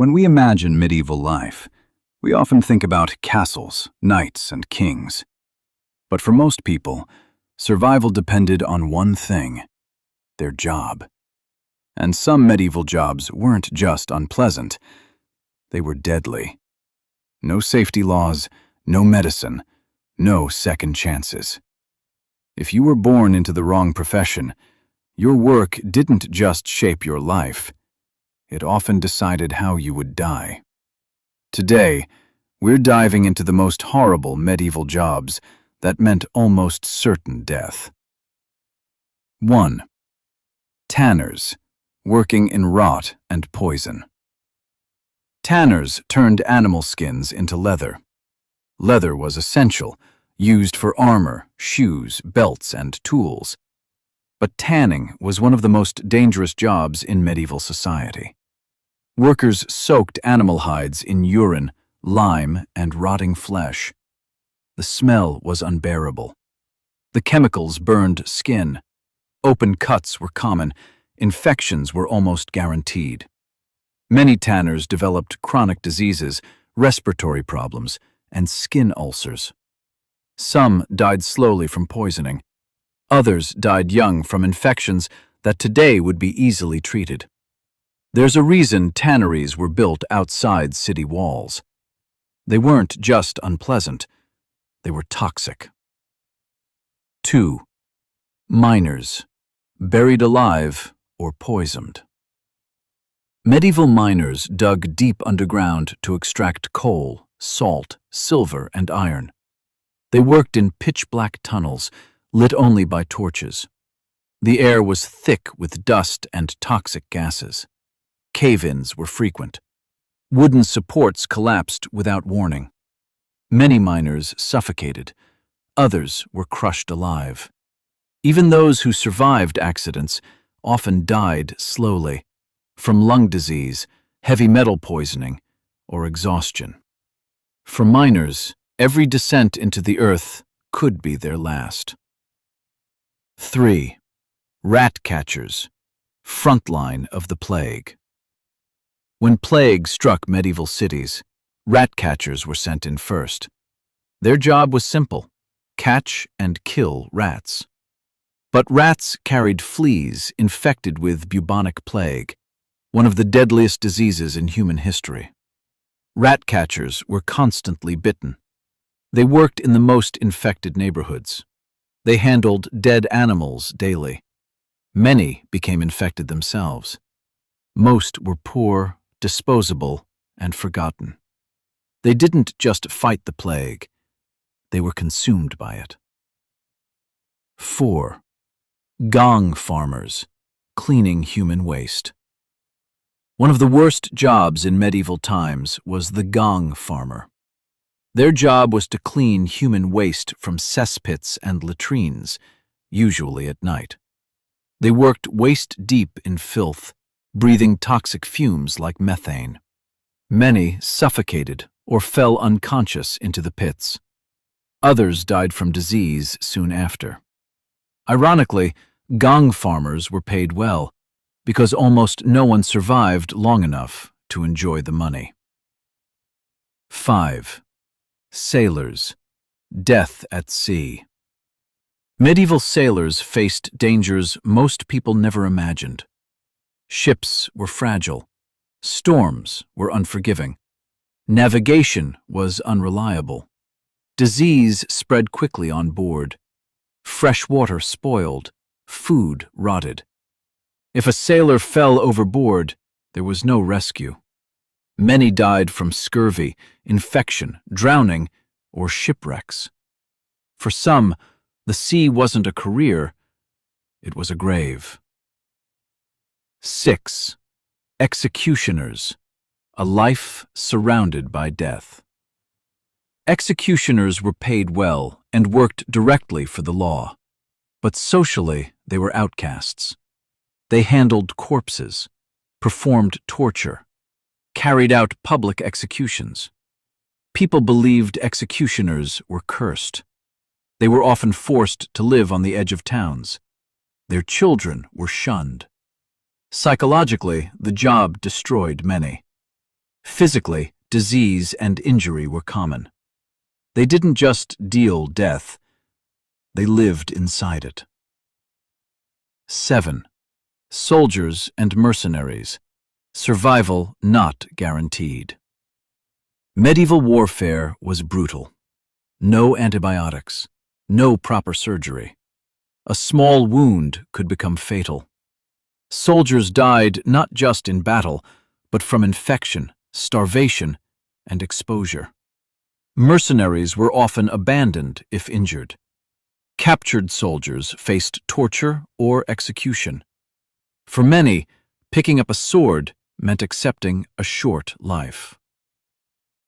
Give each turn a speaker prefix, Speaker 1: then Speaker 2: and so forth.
Speaker 1: When we imagine medieval life, we often think about castles, knights, and kings. But for most people, survival depended on one thing: their job. And some medieval jobs weren't just unpleasant, they were deadly. No safety laws, no medicine, no second chances. If you were born into the wrong profession, your work didn't just shape your life, it often decided how you would die. Today, we're diving into the most horrible medieval jobs that meant almost certain death. 1. Tanners, working in rot and poison. Tanners turned animal skins into leather. Leather was essential, used for armor, shoes, belts, and tools. But tanning was one of the most dangerous jobs in medieval society. Workers soaked animal hides in urine, lime, and rotting flesh. The smell was unbearable. The chemicals burned skin. Open cuts were common. Infections were almost guaranteed. Many tanners developed chronic diseases, respiratory problems, and skin ulcers. Some died slowly from poisoning. Others died young from infections that today would be easily treated. There's a reason tanneries were built outside city walls. They weren't just unpleasant, they were toxic. 2. Miners, buried alive or poisoned. Medieval miners dug deep underground to extract coal, salt, silver, and iron. They worked in pitch-black tunnels, lit only by torches. The air was thick with dust and toxic gases. Cave-ins were frequent. Wooden supports collapsed without warning. Many miners suffocated. Others were crushed alive. Even those who survived accidents often died slowly, from lung disease, heavy metal poisoning, or exhaustion. For miners, every descent into the earth could be their last. 3. Rat catchers, frontline of the plague. When plague struck medieval cities, rat catchers were sent in first. Their job was simple: catch and kill rats. But rats carried fleas infected with bubonic plague, one of the deadliest diseases in human history. Rat catchers were constantly bitten. They worked in the most infected neighborhoods. They handled dead animals daily. Many became infected themselves. Most were poor, disposable, and forgotten. They didn't just fight the plague, they were consumed by it. 4. Gong farmers, cleaning human waste. One of the worst jobs in medieval times was the gong farmer. Their job was to clean human waste from cesspits and latrines, usually at night. They worked waist-deep in filth, breathing toxic fumes like methane. Many suffocated or fell unconscious into the pits. Others died from disease soon after. Ironically, gong farmers were paid well, because almost no one survived long enough to enjoy the money. 5. Sailors, death at sea. Medieval sailors faced dangers most people never imagined. Ships were fragile. Storms were unforgiving. Navigation was unreliable. Disease spread quickly on board. Fresh water spoiled. Food rotted. If a sailor fell overboard, there was no rescue. Many died from scurvy, infection, drowning, or shipwrecks. For some, the sea wasn't a career, it was a grave. 6. Executioners, a life surrounded by death. Executioners were paid well and worked directly for the law, but socially they were outcasts. They handled corpses, performed torture, carried out public executions. People believed executioners were cursed. They were often forced to live on the edge of towns. Their children were shunned. Psychologically, the job destroyed many. Physically, disease and injury were common. They didn't just deal death, they lived inside it. 7. Soldiers and mercenaries. Survival not guaranteed. Medieval warfare was brutal. No antibiotics, no proper surgery. A small wound could become fatal. Soldiers died not just in battle, but from infection, starvation, and exposure. Mercenaries were often abandoned if injured. Captured soldiers faced torture or execution. For many, picking up a sword meant accepting a short life.